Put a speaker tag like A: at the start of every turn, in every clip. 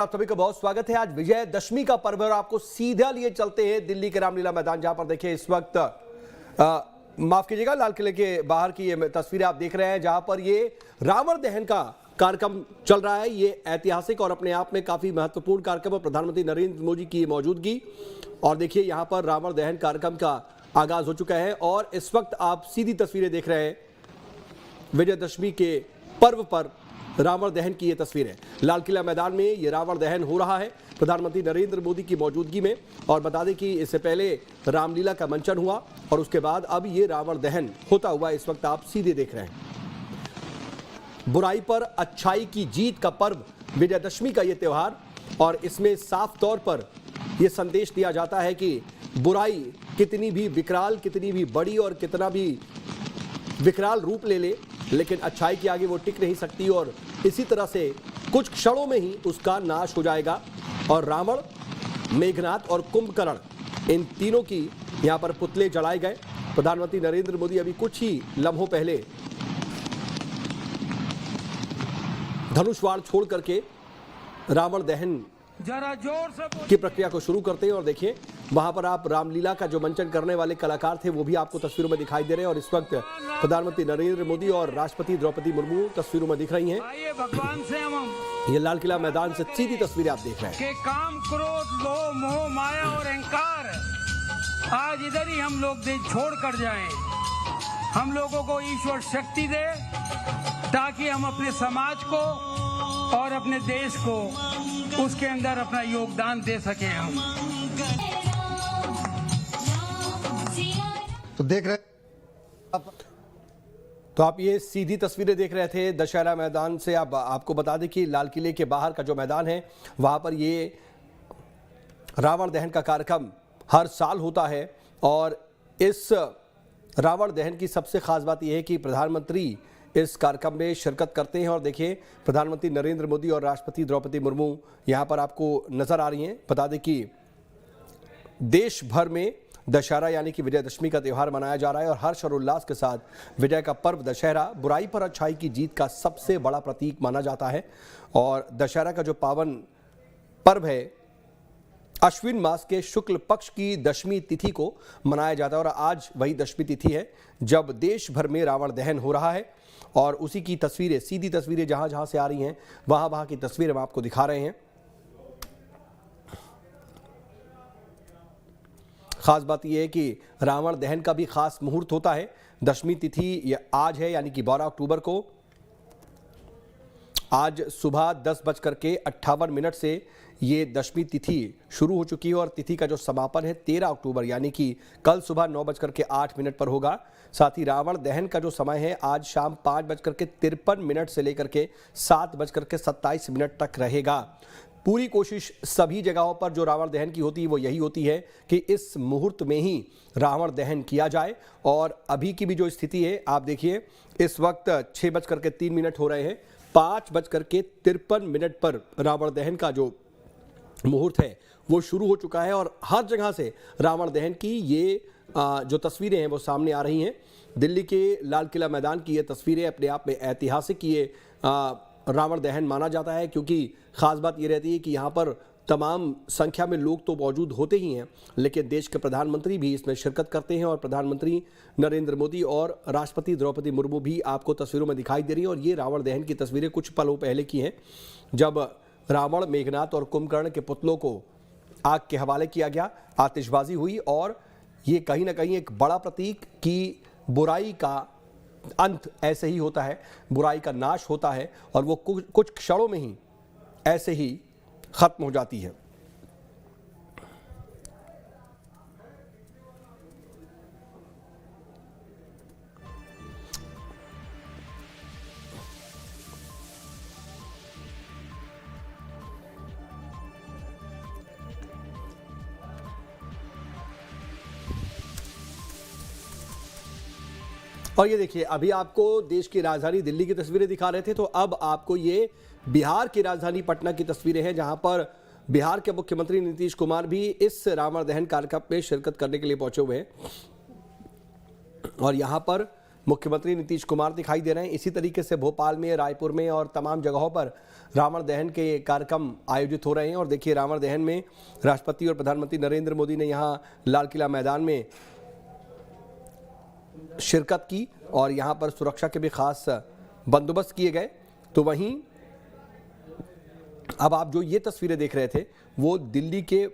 A: आप सभी का बहुत स्वागत है। आज विजयदशमी का पर्व और आपको सीधा लिए चलते हैं दिल्ली के रामलीला मैदान, जहां पर देखिए इस वक्त माफ कीजिएगा, लाल किले के बाहर की ये तस्वीरें आप देख रहे हैं, जहां पर ये रावण दहन का कार्यक्रम चल रहा है। ये ऐतिहासिक और अपने आप में काफी महत्वपूर्ण कार्यक्रम है। प्रधानमंत्री नरेंद्र मोदी की मौजूदगी और देखिए यहां पर रावण दहन कार्यक्रम का आगाज हो चुका है और इस वक्त आप सीधी तस्वीरें देख रहे हैं विजयदशमी के पर्व पर रावण दहन की ये तस्वीर है। लाल किला मैदान में ये रावण दहन हो रहा है प्रधानमंत्री नरेंद्र मोदी की मौजूदगी में। और बता दें कि इससे पहले रामलीला का मंचन हुआ और उसके बाद अब ये रावण दहन होता हुआ इस वक्त आप सीधे देख रहे हैं। बुराई पर अच्छाई की जीत का पर्व विजयदशमी का ये त्यौहार, और इसमें साफ तौर पर यह संदेश दिया जाता है कि बुराई कितनी भी विकराल, कितनी भी बड़ी और कितना भी विकराल रूप ले ले, लेकिन अच्छाई के आगे वो टिक नहीं सकती और इसी तरह से कुछ क्षणों में ही उसका नाश हो जाएगा। और रावण, मेघनाद और कुंभकर्ण, इन तीनों की यहां पर पुतले जलाए गए। प्रधानमंत्री नरेंद्र मोदी अभी कुछ ही लम्हों पहले धनुष छोड़ करके रावण दहन
B: जरा जोर से
A: की प्रक्रिया को शुरू करते हैं। और देखिए वहां पर आप रामलीला का जो मंचन करने वाले कलाकार थे वो भी आपको तस्वीरों में दिखाई दे रहे हैं। और इस वक्त प्रधानमंत्री नरेंद्र मोदी और राष्ट्रपति द्रौपदी मुर्मू तस्वीरों में दिख रही हैं।
B: आइए भगवान से हम
A: ये लाल किला मैदान से सीधी तस्वीरें आप देख रहे हैं
B: कि काम, क्रोध, लोभ, मोह, माया और अहंकार आज इधर ही हम लोग देश छोड़ कर जाएं। हम लोगों को ईश्वर शक्ति दे ताकि हम अपने समाज को और अपने देश को उसके अंदर अपना योगदान दे सके। हम
C: तो देख रहे
A: तो आप ये सीधी तस्वीरें देख रहे थे दशहरा मैदान से। आपको बता दें कि लाल किले के बाहर का जो मैदान है वहां पर ये रावण दहन का कार्यक्रम हर साल होता है। और इस रावण दहन की सबसे खास बात यह है कि प्रधानमंत्री इस कार्यक्रम में शिरकत करते हैं। और देखिए प्रधानमंत्री नरेंद्र मोदी और राष्ट्रपति द्रौपदी मुर्मू यहां पर आपको नजर आ रही हैं। बता दें कि देश भर में दशहरा यानी कि विजयदशमी का त्यौहार मनाया जा रहा है और हर्ष और उल्लास के साथ विजय का पर्व दशहरा बुराई पर अच्छाई की जीत का सबसे बड़ा प्रतीक माना जाता है। और दशहरा का जो पावन पर्व है अश्विन मास के शुक्ल पक्ष की दशमी तिथि को मनाया जाता है और आज वही दशमी तिथि है जब देश भर में रावण दहन हो रहा है। और उसी की तस्वीरें, सीधी तस्वीरें जहां जहां से आ रही हैं वहां की तस्वीरें हम आपको दिखा रहे हैं। खास बात यह है कि रावण दहन का भी खास मुहूर्त होता है। दशमी तिथि ये आज है यानी कि 12 अक्टूबर को। आज सुबह 10:58 से ये दशमी तिथि शुरू हो चुकी है और तिथि का जो समापन है 13 अक्टूबर यानी कि कल सुबह 9:08 पर होगा। साथ ही रावण दहन का जो समय है आज शाम 5:53 से लेकर के 7:27 तक रहेगा। पूरी कोशिश सभी जगहों पर जो रावण दहन की होती है वो यही होती है कि इस मुहूर्त में ही रावण दहन किया जाए। और अभी की भी जो स्थिति है आप देखिए, इस वक्त 6:03 हो रहे हैं, 5:53 पर रावण दहन का जो मुहूर्त है वो शुरू हो चुका है। और हर जगह से रावण दहन की ये जो तस्वीरें हैं वो सामने आ रही हैं। दिल्ली के लाल किला मैदान की ये तस्वीरें अपने आप में ऐतिहासिक ये रावण दहन माना जाता है, क्योंकि खास बात ये रहती है कि यहाँ पर तमाम संख्या में लोग तो मौजूद होते ही हैं, लेकिन देश के प्रधानमंत्री भी इसमें शिरकत करते हैं। और प्रधानमंत्री नरेंद्र मोदी और राष्ट्रपति द्रौपदी मुर्मू भी आपको तस्वीरों में दिखाई दे रही हैं। और ये रावण दहन की तस्वीरें कुछ पलों पहले की हैं जब रावण, मेघनाद और कुंभकर्ण के पुतलों को आग के हवाले किया गया, आतिशबाजी हुई और ये कहीं ना कहीं एक बड़ा प्रतीक कि बुराई का अंत ऐसे ही होता है, बुराई का नाश होता है और वो कुछ क्षणों में ही ऐसे ही खत्म हो जाती है। और ये देखिए अभी आपको देश की राजधानी दिल्ली की तस्वीरें दिखा रहे थे, तो अब आपको ये बिहार की राजधानी पटना की तस्वीरें हैं, जहां पर बिहार के मुख्यमंत्री नीतीश कुमार भी इस रावण दहन कार्यक्रम में शिरकत करने के लिए पहुंचे हुए हैं। और यहां पर मुख्यमंत्री नीतीश कुमार दिखाई दे रहे हैं। इसी तरीके से भोपाल में, रायपुर में और तमाम जगहों पर रावण दहन के कार्यक्रम आयोजित हो रहे हैं। और देखिए, रावण दहन में राष्ट्रपति और प्रधानमंत्री नरेंद्र मोदी ने यहाँ लाल किला मैदान में शिरकत की और यहाँ पर सुरक्षा के भी खास बंदोबस्त किए गए। तो वहीं अब आप जो ये तस्वीरें देख रहे थे वो दिल्ली के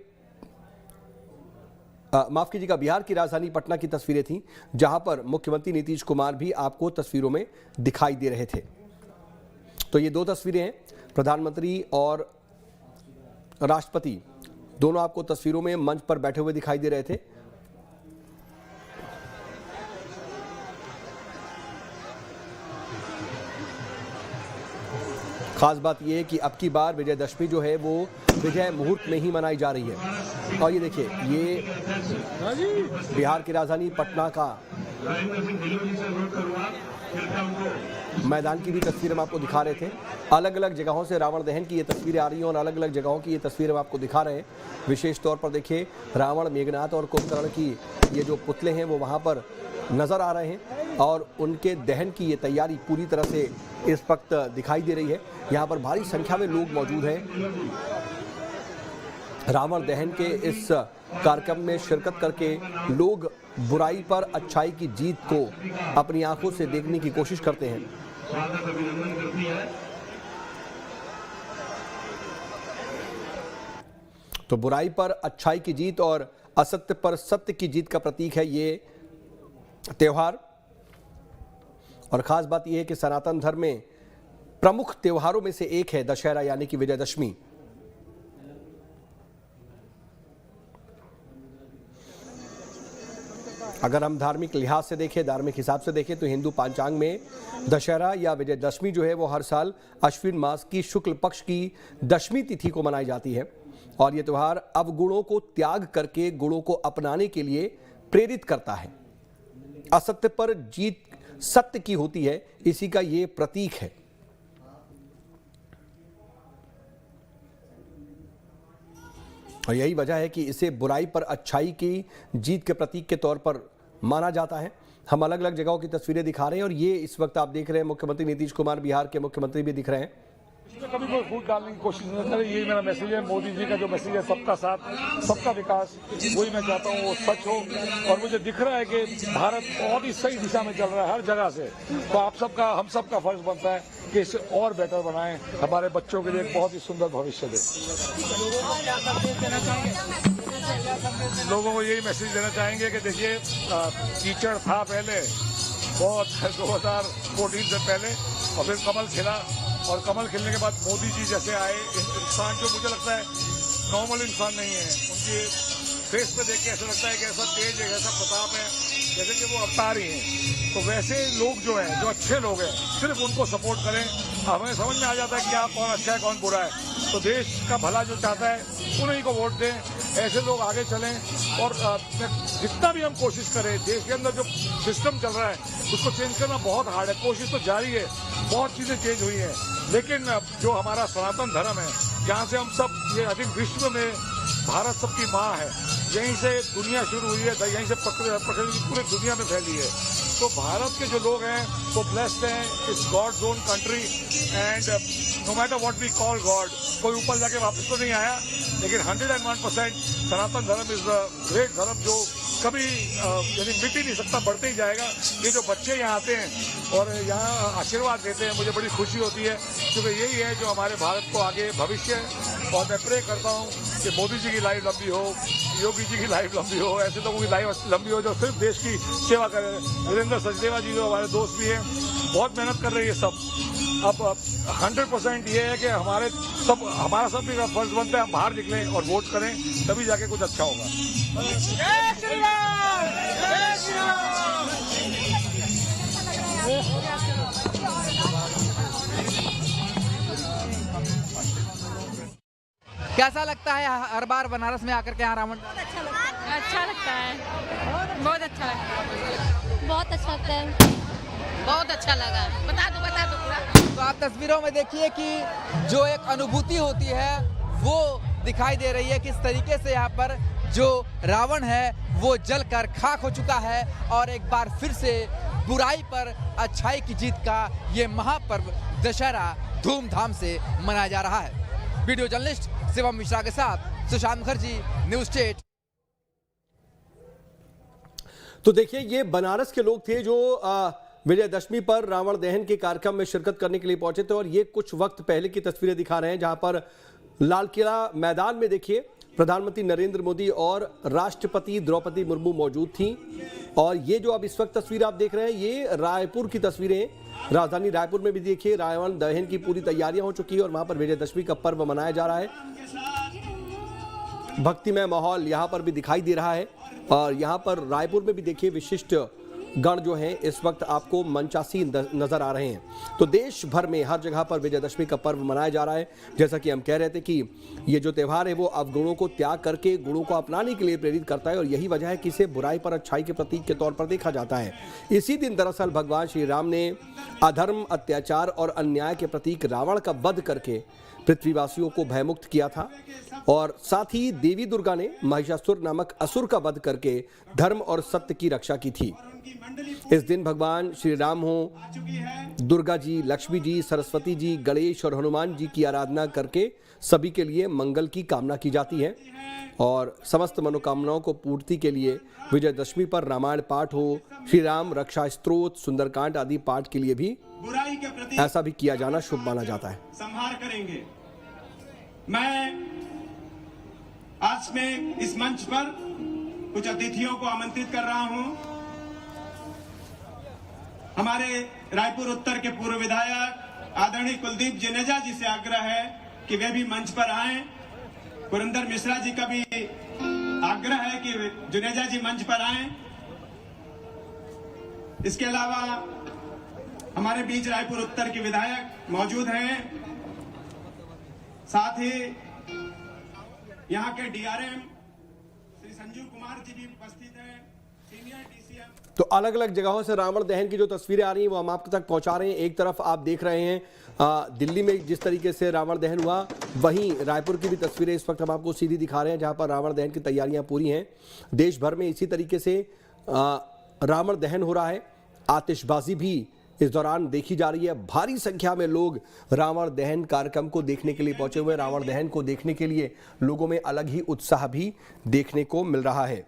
A: माफ कीजिएगा, बिहार की राजधानी पटना की तस्वीरें थीं, जहां पर मुख्यमंत्री नीतीश कुमार भी आपको तस्वीरों में दिखाई दे रहे थे। तो ये दो तस्वीरें हैं, प्रधानमंत्री और राष्ट्रपति दोनों आपको तस्वीरों में मंच पर बैठे हुए दिखाई दे रहे थे। खास बात यह है कि अब की बार विजयदशमी जो है वो विजय मुहूर्त में ही मनाई जा रही है। और ये देखिए, ये बिहार की राजधानी पटना का मैदान की भी तस्वीर हम आपको दिखा रहे थे। अलग अलग जगहों से रावण दहन की ये तस्वीरें आ रही हैं और अलग अलग जगहों की ये तस्वीरें हम आपको दिखा रहे हैं। विशेष तौर पर देखिए, रावण, मेघनाथ और कुंभकर्ण की ये जो पुतले हैं वो वहाँ पर नज़र आ रहे हैं और उनके दहन की ये तैयारी पूरी तरह से इस वक्त दिखाई दे रही है। यहाँ पर भारी संख्या में लोग मौजूद हैं। रावण दहन के इस कार्यक्रम में शिरकत करके लोग बुराई पर अच्छाई की जीत को अपनी आंखों से देखने की कोशिश करते हैं। तो बुराई पर अच्छाई की जीत और असत्य पर सत्य की जीत का प्रतीक है ये त्योहार। और खास बात यह है कि सनातन धर्म में प्रमुख त्योहारों में से एक है दशहरा, यानी कि विजयदशमी। अगर हम धार्मिक लिहाज से देखें, धार्मिक हिसाब से देखें, तो हिंदू पांचांग में दशहरा या विजयदशमी जो है वो हर साल अश्विन मास की शुक्ल पक्ष की दशमी तिथि को मनाई जाती है। और ये त्यौहार अवगुणों को त्याग करके गुणों को अपनाने के लिए प्रेरित करता है। असत्य पर जीत सत्य की होती है, इसी का ये प्रतीक है। और यही वजह है कि इसे बुराई पर अच्छाई की जीत के प्रतीक के तौर पर माना जाता है। हम अलग अलग जगहों की तस्वीरें दिखा रहे हैं और ये इस वक्त आप देख रहे हैं मुख्यमंत्री नीतीश कुमार, बिहार के मुख्यमंत्री भी दिख रहे हैं।
C: कभी कोई फूट डालने की कोशिश नहीं करे, यही मेरा मैसेज है। मोदी जी का जो मैसेज है, सबका साथ सबका विकास, वही मैं चाहता हूँ वो सच हो। और मुझे दिख रहा है कि भारत बहुत ही सही दिशा में चल रहा है हर जगह से। तो आप सबका, हम सबका फर्ज बनता है कि इसे और बेहतर बनाएं, हमारे बच्चों के लिए एक बहुत ही सुंदर भविष्य दें। लोगों को यही मैसेज देना चाहेंगे कि देखिए, कीचड़ था पहले बहुत 2014 से पहले, और फिर कमल खिला, और कमल खिलने के बाद मोदी जी जैसे आए, इंसान जो मुझे लगता है नॉर्मल इंसान नहीं है, उनके फेस पे देख के ऐसा लगता है कि ऐसा तेज है, ऐसा प्रताप है, जैसे कि वो अवतार ही हैं। तो वैसे लोग जो हैं, जो अच्छे लोग हैं, सिर्फ उनको सपोर्ट करें। हमें समझ में आ जाता है कि आप कौन अच्छा है कौन बुरा है। तो देश का भला जो चाहता है उन्हीं को वोट दें, ऐसे लोग आगे चलें। और जितना भी हम कोशिश करें, देश के अंदर जो सिस्टम चल रहा है उसको चेंज करना बहुत हार्ड है। कोशिश तो जारी है, बहुत चीज़ें चेंज हुई हैं, लेकिन जो हमारा सनातन धर्म है, जहाँ से हम सब, ये अधिक विश्व में भारत सबकी माँ है, यहीं से दुनिया शुरू हुई है, यहीं से प्रकृति पूरी दुनिया में फैली है। तो भारत के जो लोग हैं वो ब्लेस्ड हैं, it's God's own country, and no matter what we call God, कोई ऊपर जाके वापस तो नहीं आया, लेकिन 101% सनातन धर्म इज द ग्रेट धर्म जो कभी यानी मिट ही नहीं सकता, बढ़ते ही जाएगा। ये जो बच्चे यहाँ आते हैं और यहाँ आशीर्वाद देते हैं, मुझे बड़ी खुशी होती है, क्योंकि यही है जो हमारे भारत को आगे भविष्य है। और मैं प्रे करता हूँ कि मोदी जी की लाइफ लंबी हो, योगी जी की लाइफ लंबी हो, ऐसे लोगों की लाइफ लंबी हो जो सिर्फ देश की सेवा करें। वीरेंद्र सचदेवा जी जो हमारे दोस्त भी हैं, बहुत मेहनत कर रही है सब। अब 100% ये है कि हमारा सब भी फर्ज बनता है, हम बाहर निकलें और वोट करें, तभी जाके कुछ अच्छा होगा। जय श्री राम, जय श्री राम।
D: कैसा लगता है हर बार बनारस में आकर के यहाँ रावण?
E: अच्छा लगता है, बहुत अच्छा लगता है,
F: बहुत अच्छा लगता है,
E: बहुत अच्छा लगा। बता दो पूरा।
D: तो आप तस्वीरों में देखिए कि जो एक अनुभूति होती है वो दिखाई दे रही है, किस तरीके से यहाँ पर जो रावण है वो जलकर खाक हो चुका है और एक बार फिर से बुराई पर अच्छाई की जीत का ये महापर्व दशहरा धूमधाम से मनाया जा रहा है। वीडियो जर्नलिस्ट शिवम मिश्रा के साथ सुशांत मुखर्जी, न्यूज स्टेट।
A: तो देखिए, ये बनारस के लोग थे जो विजयदशमी पर रावण दहन के कार्यक्रम में शिरकत करने के लिए पहुंचे थे, और ये कुछ वक्त पहले की तस्वीरें दिखा रहे हैं, जहां पर लाल किला मैदान में देखिए प्रधानमंत्री नरेंद्र मोदी और राष्ट्रपति द्रौपदी मुर्मू मौजूद थी। और ये जो अब इस वक्त तस्वीर आप देख रहे हैं, ये रायपुर की तस्वीरें हैं। राजधानी रायपुर में भी देखिए रावण दहन की पूरी तैयारियां हो चुकी है और वहां पर विजयदशमी का पर्व मनाया जा रहा है। भक्तिमय माहौल यहां पर भी दिखाई दे रहा है। और यहां पर रायपुर में भी देखिए विशिष्ट गण जो हैं इस वक्त आपको मंचासी नजर आ रहे हैं। तो देश भर में हर जगह पर विजयदशमी का पर्व मनाया जा रहा है। जैसा कि हम कह रहे थे कि ये जो त्यौहार है वो अवगुणों को त्याग करके गुणों को अपनाने के लिए प्रेरित करता है, और यही वजह है कि इसे बुराई पर अच्छाई के प्रतीक के तौर पर देखा जाता है। इसी दिन दरअसल भगवान श्री राम ने अधर्म, अत्याचार और अन्याय के प्रतीक रावण का वध करके पृथ्वीवासियों को भयमुक्त किया था, और साथ ही देवी दुर्गा ने महिषासुर नामक असुर का वध करके धर्म और सत्य की रक्षा की थी। इस दिन भगवान श्री राम हो, दुर्गा जी, लक्ष्मी जी, सरस्वती जी, गणेश और हनुमान जी की आराधना करके सभी के लिए मंगल की कामना की जाती है। और समस्त मनोकामनाओं को पूर्ति के लिए विजयदशमी पर रामायण पाठ हो, श्री राम रक्षा स्तोत्र, सुंदरकांड आदि पाठ के लिए भी
F: बुराई के प्रति
A: ऐसा भी किया जाना शुभ माना जाता है।
F: संहार करेंगे। मैं आज में इस मंच पर कुछ अतिथियों को आमंत्रित कर रहा हूं। हमारे रायपुर उत्तर के पूर्व विधायक आदरणीय कुलदीप जनेजा जी से आग्रह है कि वे भी मंच पर आएं। पुरंदर मिश्रा जी का भी आग्रह है कि जनेजा जी मंच पर आएं। इसके अलावा हमारे बीच रायपुर उत्तर के विधायक मौजूद हैं, साथ ही यहाँ के डीआरएम श्री संजीव कुमार जी भी उपस्थित हैं, सीनियर डीसीएम।
A: तो अलग अलग जगहों से रावण दहन की जो तस्वीरें आ रही हैं वो हम आप तक पहुंचा रहे हैं। एक तरफ आप देख रहे हैं दिल्ली में जिस तरीके से रावण दहन हुआ, वहीं रायपुर की भी तस्वीरें इस वक्त हम आपको सीधी दिखा रहे हैं, जहां पर रावण दहन की तैयारियां पूरी हैं। देश भर में इसी तरीके से रावण दहन हो रहा है। आतिशबाजी भी इस दौरान देखी जा रही है। भारी संख्या में लोग रावण दहन कार्यक्रम को देखने के लिए पहुंचे हुए। रावण दहन को देखने के लिए लोगों में अलग ही उत्साह भी देखने को मिल रहा है।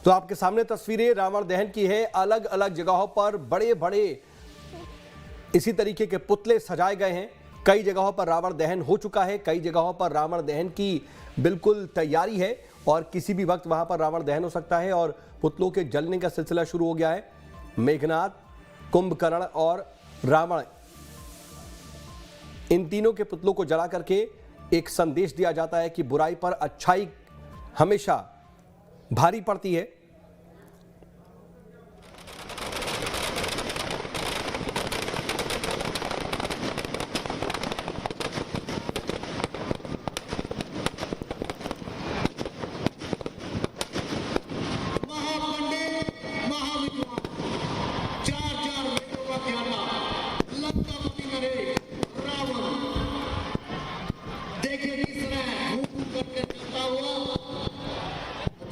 A: तो आपके सामने तस्वीरें रावण दहन की है। अलग अलग जगहों पर बड़े बड़े इसी तरीके के पुतले सजाए गए हैं। कई जगहों पर रावण दहन हो चुका है, कई जगहों पर रावण दहन की बिल्कुल तैयारी है, और किसी भी वक्त वहां पर रावण दहन हो सकता है। और पुतलों के जलने का सिलसिला शुरू हो गया है। मेघनाथ, कुंभकर्ण और रावण, इन तीनों के पुतलों को जला करके एक संदेश दिया जाता है कि बुराई पर अच्छाई हमेशा भारी पड़ती है।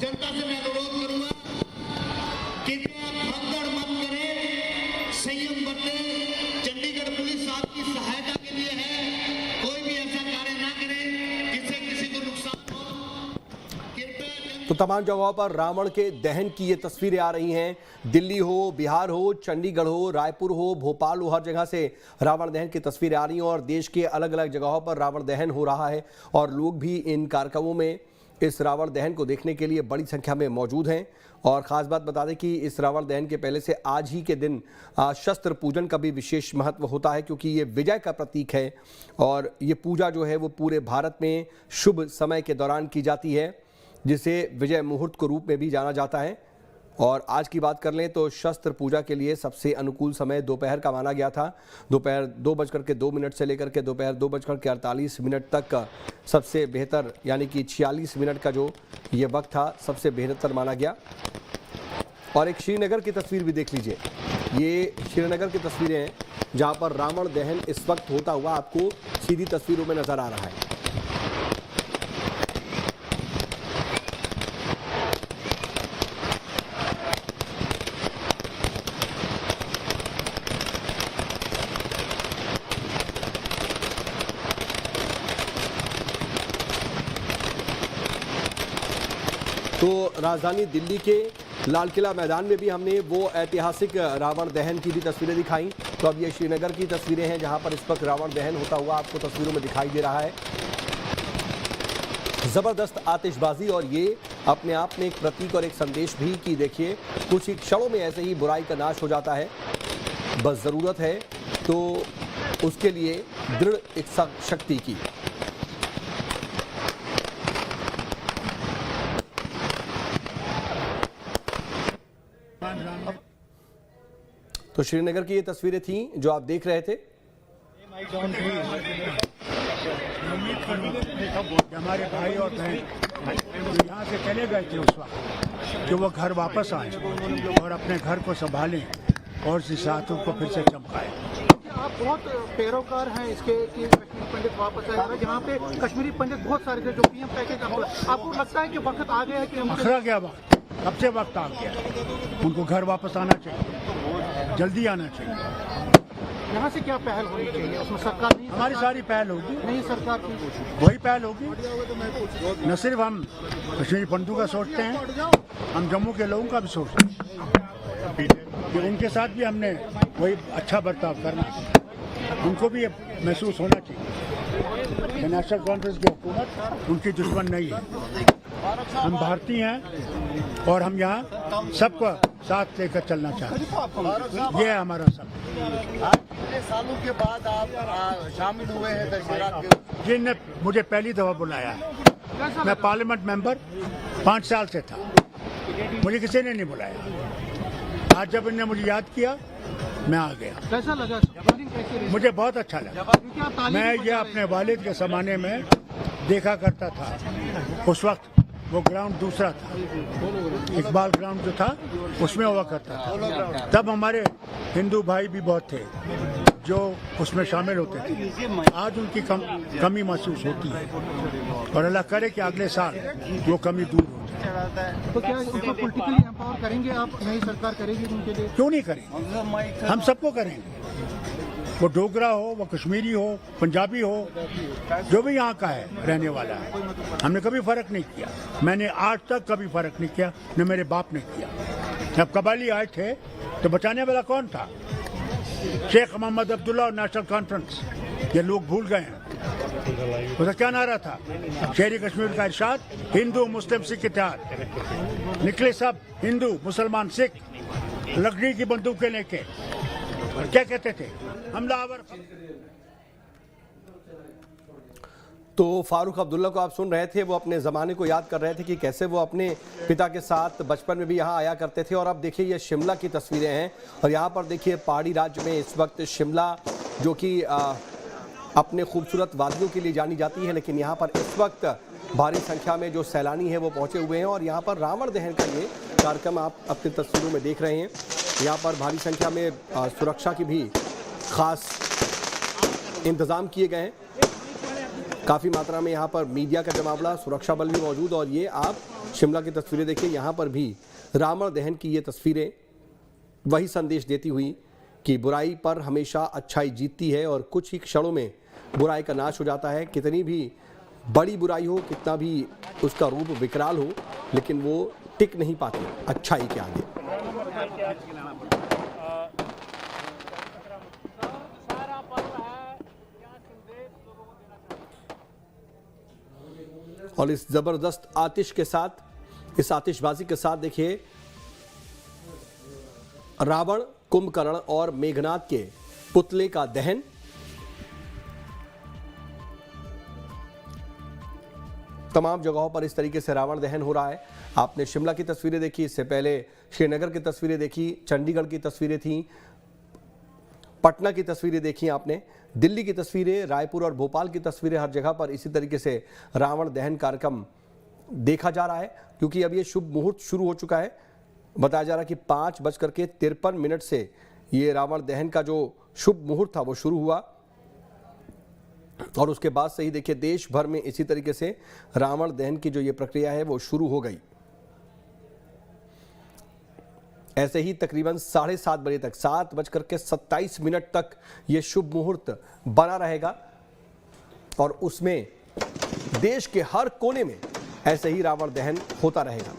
G: जनता से मैं अनुरोध करूंगा कि भगदड़ मत करें, संयम बरतें। चंडीगढ़ पुलिस आपकी सहायता के लिए है। कोई भी ऐसा कार्य ना करें जिससे किसी को नुकसान हो।
A: तो तमाम जगहों पर रावण के दहन की ये तस्वीरें आ रही हैं। दिल्ली हो, बिहार हो, चंडीगढ़ हो, रायपुर हो, भोपाल हो, हर जगह से रावण दहन की तस्वीरें आ रही हैं। और देश के अलग अलग जगहों पर रावण दहन हो रहा है, और लोग भी इन कार्यक्रमों में इस रावण दहन को देखने के लिए बड़ी संख्या में मौजूद हैं। और ख़ास बात बता दें कि इस रावण दहन के पहले से आज ही के दिन शस्त्र पूजन का भी विशेष महत्व होता है, क्योंकि ये विजय का प्रतीक है। और ये पूजा जो है वो पूरे भारत में शुभ समय के दौरान की जाती है, जिसे विजय मुहूर्त के रूप में भी जाना जाता है। और आज की बात कर लें तो शस्त्र पूजा के लिए सबसे अनुकूल समय दोपहर का माना गया था। दोपहर 2:02 से लेकर के दोपहर 2:48 तक का सबसे बेहतर यानी कि 46 मिनट का जो ये वक्त था सबसे बेहतर माना गया। और एक श्रीनगर की तस्वीर भी देख लीजिए, ये श्रीनगर की तस्वीरें हैं जहां पर रावण दहन इस वक्त होता हुआ आपको सीधी तस्वीरों में नजर आ रहा है। तो राजधानी दिल्ली के लाल किला मैदान में भी हमने वो ऐतिहासिक रावण दहन की भी तस्वीरें दिखाई। तो अब ये श्रीनगर की तस्वीरें हैं जहां पर इस वक्त रावण दहन होता हुआ आपको तस्वीरों में दिखाई दे रहा है। जबरदस्त आतिशबाजी और ये अपने आप में एक प्रतीक और एक संदेश भी कि देखिए कुछ ही क्षणों में ऐसे ही बुराई का नाश हो जाता है। बस जरूरत है तो उसके लिए दृढ़ इच्छा शक्ति की। तो श्रीनगर की ये तस्वीरें थी जो आप देख रहे थे।
H: हमारे भाई और बहन जो यहाँ से चले गए थे उस वक्त, जो वो घर वापस आए और अपने घर को संभालें और इस साथों को फिर से चमकाएं।
I: आप बहुत पैरोकार हैं इसके कि कश्मीरी पंडित वापस आएगा, जहाँ पे कश्मीरी पंडित बहुत सारे थे जो पीएम पैकेज आपको लगता है कि वक्त आ गया है कि
H: अखरा गया वक्त, कब से वक्त आ गया, उनको घर वापस आना चाहिए, जल्दी आना चाहिए।
I: यहाँ से क्या पहल होनी चाहिए? उसमें सरकार नहीं,
H: हमारी सारी पहल होगी,
I: नहीं सरकार की
H: वही पहल होगी। न सिर्फ हम कश्मीरी पंडितों का सोचते हैं, हम जम्मू के लोगों का भी सोचते हैं कि उनके साथ भी हमने वही अच्छा बर्ताव करना है। उनको भी महसूस होना चाहिए कि नेशनल कॉन्फ्रेंस की हुकूमत उनकी दुश्मन नहीं है। हम भारतीय हैं और हम यहाँ सबको साथ लेकर चलना चाहते हैं। ये है हमारा सब।
G: कितने सालों के बाद आप शामिल हुए हैं दशहरा के?
H: जिनने मुझे पहली दफा बुलाया है, मैं पार्लियामेंट मेंबर 5 साल से था, मुझे किसी ने नहीं बुलाया। आज जब इन्होंने मुझे याद किया मैं आ गया।
I: कैसा लगा?
H: मुझे बहुत अच्छा लगा। मैं ये अपने वालिद के ज़माने में देखा करता था। उस वक्त वो ग्राउंड दूसरा था, इकबाल ग्राउंड जो था उसमें हुआ करता था। तब हमारे हिंदू भाई भी बहुत थे जो उसमें शामिल होते थे। आज उनकी कमी महसूस होती है और अल्लाह करे कि अगले साल वो कमी दूर हो जाए।
I: तो क्या उनको पॉलिटिकली एम्पावर करेंगे आप? नई सरकार करेगी उनके लिए?
H: क्यों नहीं करेंगे, हम सबको करेंगे। वो डोगरा हो, वो कश्मीरी हो, पंजाबी हो, जो भी यहाँ का है रहने वाला है, हमने कभी फर्क नहीं किया। मैंने आज तक कभी फर्क नहीं किया, न मेरे बाप ने किया। जब कबायली आए थे तो बचाने वाला कौन था? शेख मोहम्मद अब्दुल्ला और नेशनल कॉन्फ्रेंस, ये लोग भूल गए हैं। उसका क्या नारा था? शहरी कश्मीर का इरशाद, हिंदू मुस्लिम सिख इत्तेहाद। निकले सब हिंदू मुसलमान सिख लकड़ी की बंदूकें लेके, क्या कहते थे? हमलावर।
A: तो फारूक अब्दुल्ला को आप सुन रहे थे, वो अपने ज़माने को याद कर रहे थे कि कैसे वो अपने पिता के साथ बचपन में भी यहाँ आया करते थे। और अब देखिए ये शिमला की तस्वीरें हैं और यहाँ पर देखिए पहाड़ी राज्य में इस वक्त शिमला जो कि अपने खूबसूरत वादियों के लिए जानी जाती है, लेकिन यहाँ पर इस वक्त भारी संख्या में जो सैलानी हैं वो पहुँचे हुए हैं और यहाँ पर रावण दहन का ये कार्यक्रम आप अपनी तस्वीरों में देख रहे हैं। यहाँ पर भारी संख्या में सुरक्षा की भी खास इंतज़ाम किए गए हैं। काफ़ी मात्रा में यहाँ पर मीडिया का जमावड़ा, सुरक्षा बल भी मौजूद। और ये आप शिमला की तस्वीरें देखिए, यहाँ पर भी रावण दहन की ये तस्वीरें वही संदेश देती हुई कि बुराई पर हमेशा अच्छाई जीतती है और कुछ ही क्षणों में बुराई का नाश हो जाता है। कितनी भी बड़ी बुराई हो, कितना भी उसका रूप विकराल हो, लेकिन वो टिक नहीं पाती अच्छाई के आगे। और इस जबरदस्त आतिश के साथ, इस आतिशबाजी के साथ देखिए रावण, कुंभकर्ण और मेघनाद के पुतले का दहन। तमाम जगहों पर इस तरीके से रावण दहन हो रहा है। आपने शिमला की तस्वीरें देखी, इससे पहले श्रीनगर की तस्वीरें देखी, चंडीगढ़ की तस्वीरें थी, पटना की तस्वीरें देखी आपने, दिल्ली की तस्वीरें, रायपुर और भोपाल की तस्वीरें, हर जगह पर इसी तरीके से रावण दहन कार्यक्रम देखा जा रहा है। क्योंकि अब ये शुभ मुहूर्त शुरू हो चुका है। बताया जा रहा है कि 5:53 से ये रावण दहन का जो शुभ मुहूर्त था वो शुरू हुआ और उसके बाद से ही देखिए देश भर में इसी तरीके से रावण दहन की जो ये प्रक्रिया है वो शुरू हो गई। ऐसे ही तकरीबन 7:30 बजे तक 7:27 तक ये शुभ मुहूर्त बना रहेगा और उसमें देश के हर कोने में ऐसे ही रावण दहन होता रहेगा।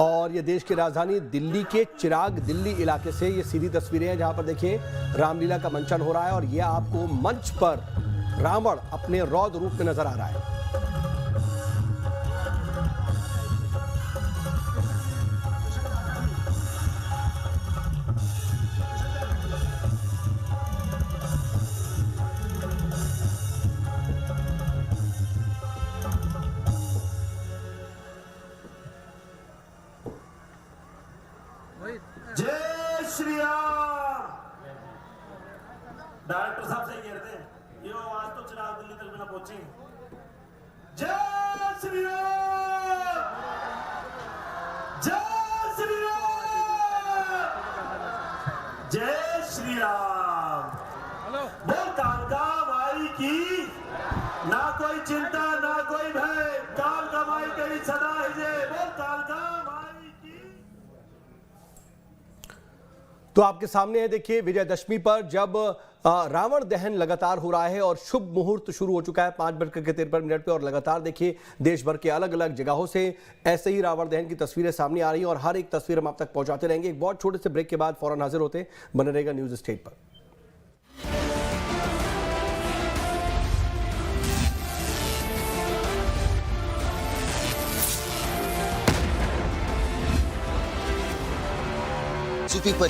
A: और ये देश की राजधानी दिल्ली के चिराग दिल्ली इलाके से ये सीधी तस्वीरें हैं जहां पर देखिए रामलीला का मंचन हो रहा है और ये आपको मंच पर रावण अपने रौद्र रूप में नजर आ रहा है।
J: जय श्री राम। डायरेक्टर साहब सही कह रहे थे, ये आवाज तो चिराग दिल्ली तक भी ना पहुंची। जय श्री राम, जय श्री राम, जय श्री राम। बोल कालका माई की ना कोई चिंता ना कोई भय, कालका माई तेरी सदा ही जय। बोल कालका माई की।
A: तो आपके सामने है देखिए विजयदशमी पर जब रावण दहन लगातार हो रहा है और शुभ मुहूर्त शुरू हो चुका है 5:53 पे और लगातार देखिए देश भर के अलग अलग जगहों से ऐसे ही रावण दहन की तस्वीरें सामने आ रही हैं और हर एक तस्वीर हम आप तक पहुंचाते रहेंगे। एक बहुत छोटे से ब्रेक के बाद फौरन हाजिर होते, बने रहेगा न्यूज स्टेट पर।
K: सूफी पर